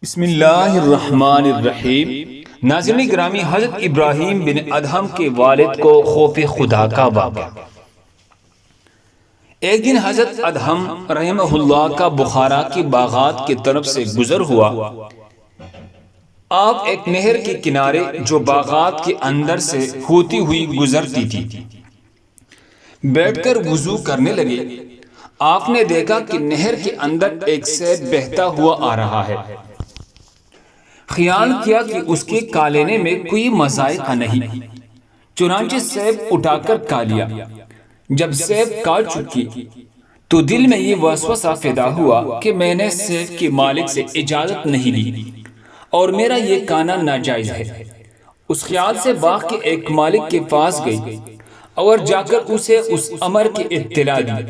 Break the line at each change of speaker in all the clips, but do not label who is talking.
بسم اللہ الرحمن الرحیم۔ ناظرین گرامی، حضرت ابراہیم بن ادہم کے والد کو خوف خدا کا واقعہ۔ ایک دن حضرت ادہم رحمہ اللہ کا بخارا کی باغات کی طرف سے گزر ہوا۔ آپ ایک نہر کے کنارے جو باغات کے اندر سے ہوتی ہوئی گزرتی تھی بیٹھ کر وضو کرنے لگے۔ آپ نے دیکھا کہ نہر کے اندر ایک سیب بہتا ہوا آ رہا ہے۔ خیال کیا کہ اس کے کالنے میں کوئی مذائقہ نہیں، چنانچہ سیب اٹھا کر کھا لیا۔ جب سیب کھا چکی تو دل میں یہ وسوسہ پیدا ہوا کہ میں نے سیب کے مالک سے اجازت نہیں لی اور میرا یہ کھانا ناجائز ہے۔ اس خیال سے باغ کے ایک مالک کے پاس گئی اور جا کر اسے اس امر کی اطلاع دی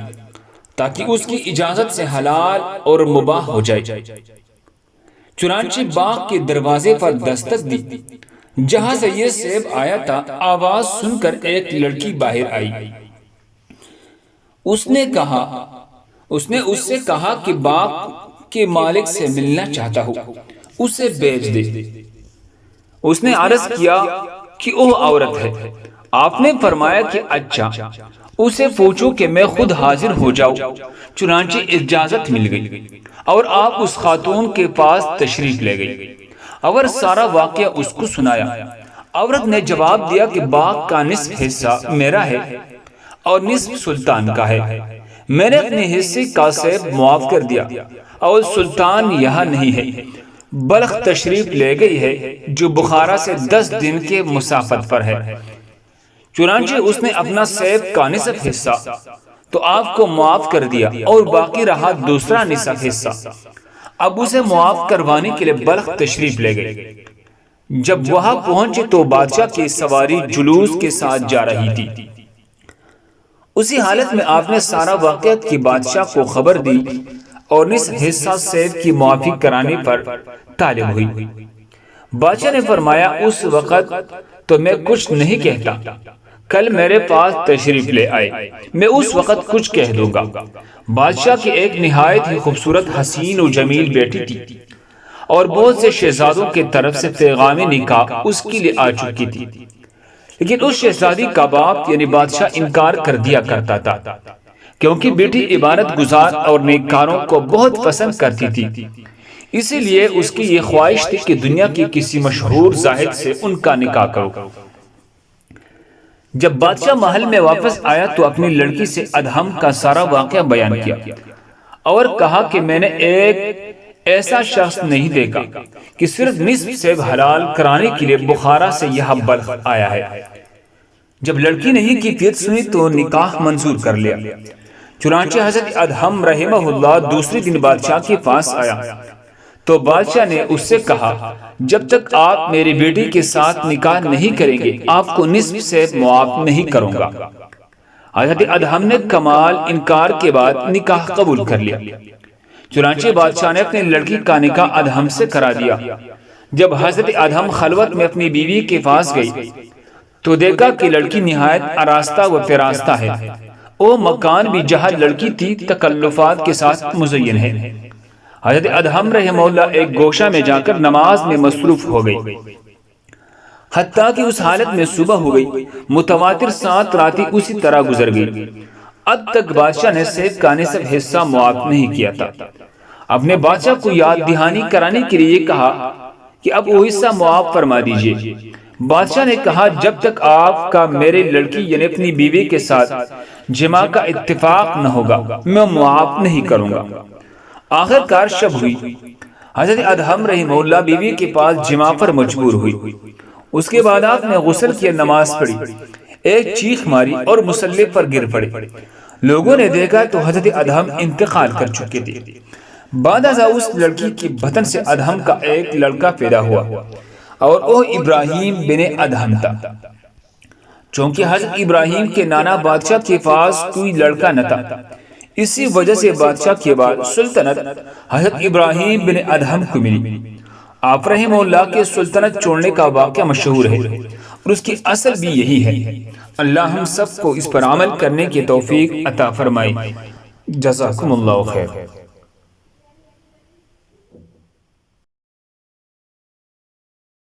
تاکہ اس کی اجازت سے حلال اور مباح ہو جائے۔ چنانچہ باغ کے دروازے پر دستک دی۔ جہاں سے یہ سیب آیا تھا، آواز سن کر ایک لڑکی باہر آئی۔ اس نے اس سے کہا کہ باغ کے مالک سے ملنا چاہتا ہوں، اسے بھیج دے۔ اس نے عرض کیا کہ وہ عورت ہے۔ آپ نے فرمایا کہ اچھا، اسے پوچھو کہ میں خود حاضر ہو جاؤں۔ چنانچہ اجازت مل گئی اور آپ اس خاتون کے پاس تشریف لے گئی اور سارا واقعہ اس کو سنایا۔ عورت نے جواب دیا کہ باغ کا نصف حصہ میرا ہے اور نصف سلطان کا ہے۔ میں نے اپنے حصے کا سیب معاف کر دیا اور سلطان یہاں نہیں ہے، بلخ تشریف لے گئی ہے جو بخارا سے 10 دن کے مسافت پر ہے۔ چنانچہ اس نے اپنا سیب کا نصف حصہ تو آپ کو معاف کر دیا اور باقی رہا دوسرا نصف حصہ۔ اب اسے معاف کروانے کے لیے بلخ تشریف لے گئے۔ جب وہاں پہنچے تو بادشاہ کی سواری جلوس کے ساتھ جا رہی تھی۔ اسی حالت میں آپ نے سارا واقعہ کی بادشاہ کو خبر دی اور نصف حصہ سیب کی معافی کرانے پر طالب ہوئی۔ بادشاہ نے فرمایا اس وقت تو میں کچھ نہیں کہتا، کل میرے پاس تشریف لے آئے، میں اس وقت کچھ کہہ دوں گا۔ بادشاہ کی ایک نہایت ہی خوبصورت حسین و جمیل بیٹی تھی اور بہت سے شہزادوں کے طرف سے پیغام نکاح اس کے لیے آ چکی تھی، لیکن اس شہزادی کا باپ یعنی بادشاہ انکار کر دیا کرتا تھا کیونکہ بیٹی عبادت گزار اور نیککاروں کو بہت پسند کرتی تھی۔ اسی لیے اس کی یہ خواہش تھی کہ دنیا کی کسی مشہور زاہد سے ان کا نکاح کرو۔ جب بادشاہ محل میں واپس آیا تو اپنی لڑکی سے ادہم کا سارا واقعہ بیان کیا اور کہا کہ میں نے ایک ایسا شخص نہیں دیکھا کہ صرف نصف سیب حلال کرانے کے لیے بخارا سے یہاں بلخ آیا ہے۔ جب لڑکی نے یہ کیفیت سنی تو نکاح منظور کر لیا۔ چنانچہ حضرت ادہم رحمہ اللہ دوسری دن بادشاہ کے پاس آیا تو بادشاہ نے اس سے کہا جب تک آپ میری بیٹی کے ساتھ نکاح نہیں کریں گے آپ کو نصف سے معاف نہیں کروں گا۔ حضرت ادہم نے کمال انکار کے بعد نکاح قبول کر لیا۔ چنانچہ بادشاہ نے اپنی لڑکی کا نکاح ادہم سے کرا دیا۔ جب حضرت ادہم خلوت میں اپنی بیوی کے پاس گئی تو دیکھا کہ لڑکی نہایت آراستہ و پیراستہ ہے۔ وہ مکان بھی جہاں لڑکی تھی تکلفات کے ساتھ مزین ہے۔ حضرت ادہم رحمہ اللہ ایک گوشہ میں جا کر نماز میں مصروف ہو گئی، حتیٰ کہ اس حالت میں صبح ہو گئی۔ متواتر 7 راتیں اسی طرح گزر گئی۔ اب تک بادشاہ نے سیب کا نصف حصہ معاف نہیں کیا تھا۔ اپنے بادشاہ کو یاد دہانی کرانے کے لیے یہ کہا کہ اب وہ حصہ معاف فرما دیجئے۔ بادشاہ نے کہا جب تک آپ کا میرے لڑکی یعنی اپنی بیوی کے ساتھ جماع کا اتفاق نہ ہوگا میں معاف نہیں کروں گا۔ آخر کار شب ہوئی۔ حضرت ادہم رحمہ اللہ بیوی کے پاس جماع پر مجبور ہوئی۔ اس کے بعد آپ نے غسل کیا، نماز پڑھی، ایک چیخ ماری اور مصلی پر گر پڑے۔ لوگوں نے دیکھا تو حضرت ادہم انتقال کر چکے تھے۔ بعد ازاں اس لڑکی کی بطن سے ادہم کا ایک لڑکا پیدا ہوا اور وہ ابراہیم بن ادہم تھا۔ چونکہ حضرت ابراہیم کے نانا بادشاہ کے پاس کوئی لڑکا نہ تھا، اسی وجہ سے بادشاہ کے بعد سلطنت حضرت ابراہیم بن ادہم کو ملی۔ آپ رحمہ اللہ کے سلطنت چھوڑنے کا واقعہ مشہور ہے اور اس کی اصل بھی یہی ہے۔ اللہ ہم سب کو اس پر عمل کرنے کی توفیق عطا فرمائے۔ جزاکم اللہ خیر۔